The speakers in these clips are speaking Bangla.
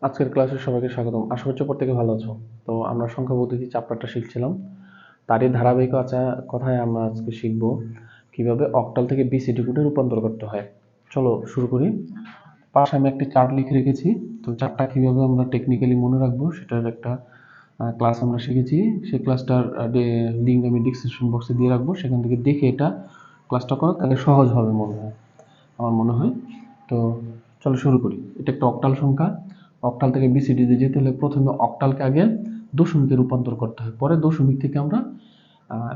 আজকের ক্লাসে সবাইকে স্বাগতম। আশা করছি প্রত্যেকে ভালো আছো। তো আমরা সংখ্যা পদ্ধতি চ্যাপ্টারটা শিখছিলাম, তারই কথায় আমরা আজকে শিখব কিভাবে অক্টাল থেকে বিসিডি কোডে রূপান্তর করতে হয়। চলো শুরু করি। পাশে আমি একটি চার্ট লিখে রেখেছি। তো চার্টটা কিভাবে আমরা টেকনিক্যালি মনে রাখবো সেটার একটা ক্লাস আমরা শিখেছি। সেই ক্লাসটার লিঙ্ক আমি ডিসক্রিপশন বক্সে দিয়ে রাখবো, সেখান থেকে দেখে এটা ক্লাসটা করো, তাহলে সহজ হবে আমার মনে হয়। তো চলো শুরু করি। এটা একটা অক্টাল সংখ্যা। অক্টাল থেকে বিসিডিতে যেতে হলে প্রথমে অক্টালকে আগে দশমিকে রূপান্তর করতে হয়, পরে দশমিক থেকে আমরা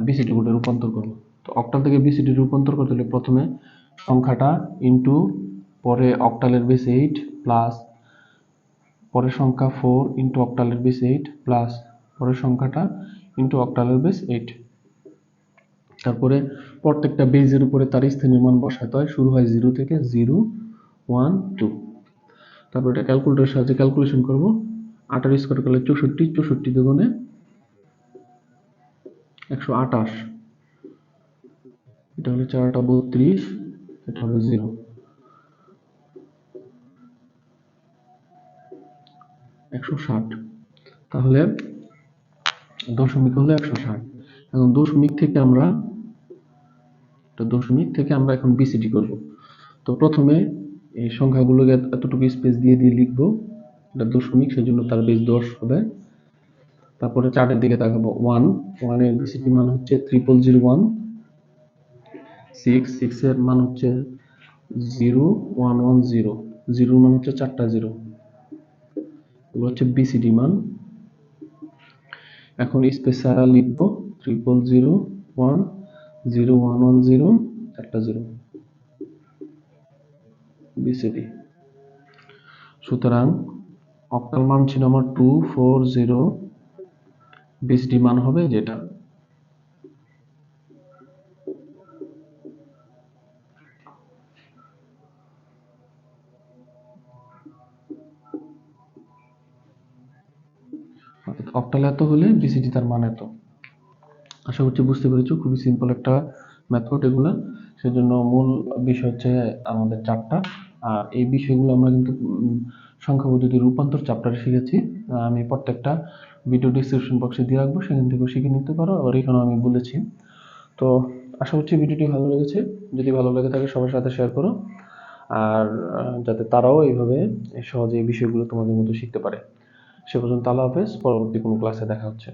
বিসিডি কোডে রূপান্তর করব। তো অক্টাল থেকে বিসিডি রূপান্তর করতে হলে প্রথমে সংখ্যাটা ইন্টু, পরে অক্টালের বেস 8 প্লাস, পরের সংখ্যা 4 ইন্টু অক্টালের বেস 8 প্লাস পরের সংখ্যাটা ইন্টু অক্টালের বেস 8। তারপরে প্রত্যেকটা বেজের উপরে তার স্থানীয় মান বসাতে হয়। শুরু হয় 0 থেকে, 0 1 2। তারপর এটা ক্যালকুলেটরের সাহায্যে ক্যালকুলেশন করব। 8 স্কোয়ার করলে 64, 64 দুগুণে 128, এটা হলো 4টা 32, এটা হলো 0, 160। তাহলে দশমিক হলো 160। এখন দশমিক থেকে আমরা এখন বিসিডি করব। তো প্রথমে এই সংখ্যাগুলোকে এতটুকু স্পেস দিয়ে লিখবো। এটা দশমিক, সেজন্য তার বেস 10 হবে। তারপরে চার্টের দিকে তাকাবো। 1 এর বিসিডি মান হচ্ছে 3001। 6 এর মান হচ্ছে 0110, 0 মান হচ্ছে 4টা 0, এগুলো হচ্ছে বিসিডি মান। এখন স্পেস ছাড়া লিখবো 3001 0110 4টা 0 বিসিডি। সুতরাং অক্টাল মান ছিল আমার 240, বিসিডি মান হবে যেটা। অক্টাল এত হলে বিসিডি তার মান এত। আশা করছি বুঝতে পেরেছো, খুবই সিম্পল একটা মেথড এগুলো। সেজন্য মূল বিষয় হচ্ছে আমাদের চারটা, আর এই বিষয়গুলো আমরা কিন্তু সংখ্যা পদ্ধতির রূপান্তর চ্যাপ্টারে শিখেছি। আমি প্রত্যেকটা ভিডিও ডিসক্রিপশন বক্সে দিয়ে রাখবো, সেখান থেকে শিখে নিতে পারো, আর এখানেও আমি বলেছি। তো আশা করছি ভিডিওটি ভালো লেগেছে। যদি ভালো লেগে থাকে সবার সাথে শেয়ার করো, আর যাতে তারাও এইভাবে সহজে এই বিষয়গুলো তোমাদের মতো শিখতে পারে। সে পর্যন্ত আল্লাহ হাফেজ। পরবর্তী কোনো ক্লাসে দেখা হচ্ছে।